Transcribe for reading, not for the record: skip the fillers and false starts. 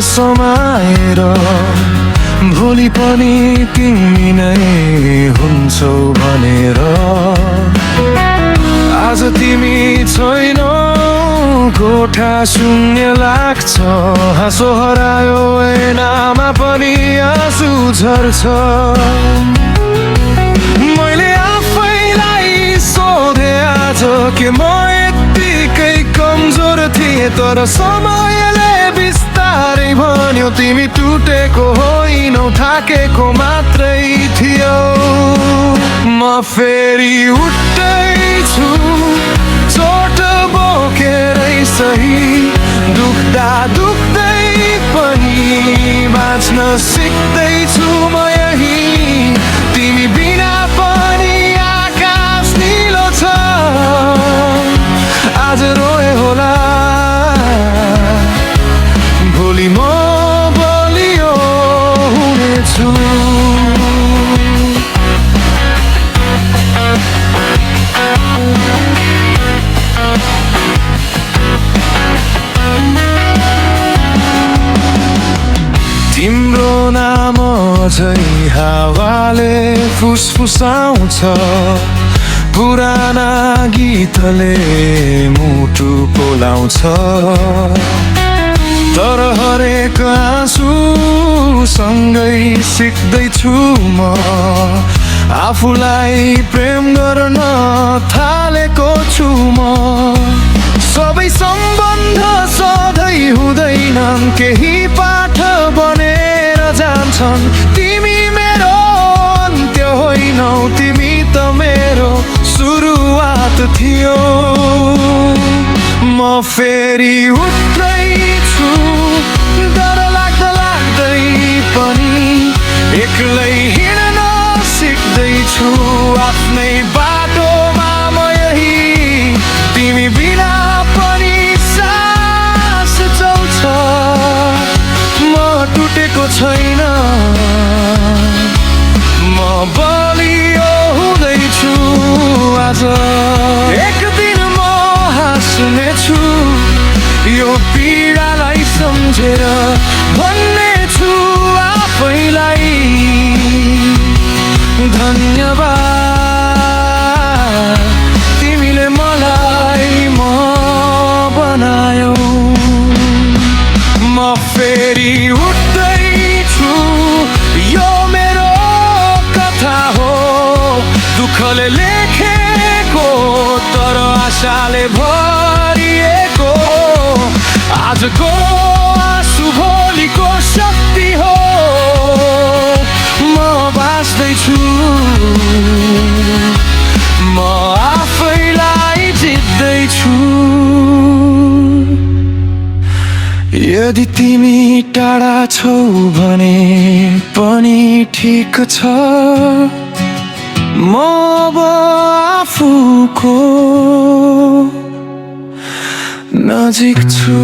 समाएर भोलि पनि तिमी नै हुन्छौ भनेर। आज तिमी छैनौ, कोठा शून्य लाग्छ, हाँसो हरायो ऐनामा पनि आँसु झर्छ। मैले आफैलाई सोधे आज के म यत्तिकै कमजोर थिएँ, तर समयले बिस्तारै भन्यो तिमी टुटेको होइनौ, थाकेको मात्रै थियौ। म फेरि उठ्दैछु चोट बोकेरै सही, दुख्दा दुख्दै पनि बाँच्न सिक्दैछु म यही। तिमी बिना पनि आकाश निलो छ, आज रोए होला भोलि म बलियो हुनेछु। तिम्रो नाम झै हावाले फुसफुसाउँछ, पुराना गीतले मुटु पोलाउँछ। तर हरेक आँसु सँगै सिक्दैछु म, आफूलाई प्रेम गर्न थालेको छु म। सबै सम्बन्ध सधैँ हुँदैनन्, केही पाठ बनेर जान्छन्। तिमी मेरो अन्त्य होइनौ, तिमी त मेरो सुरुवात थियो। म फेरि उठ्दैछु डर लाग्दै पनि, एक्लै हिँड्न सिक्दैछु आफ्नै बाटोमा म यही। तिमी बिना पनि सास चल्छ, म टुटेको छैन, म बलियो हुँदैछु। आज एक दिन म हाँस्नेछु, यो पीडालाई सम्झेर भन्नेछु आफैलाई धन्यवाद, तिमीले मलाई म बनायौ। म फेरि उठ्दैछु, यो मेरो कथा हो, दुःखले लेखेको तर आशाले भरिएको। आजको आँसु भोलिको शक्ति हो, म बाँच्दैछु, म आफैलाई जित्दैछु। यदि तिमी टाढा छौ भने पनि ठिक छ, म अब आफूको नजिक छु।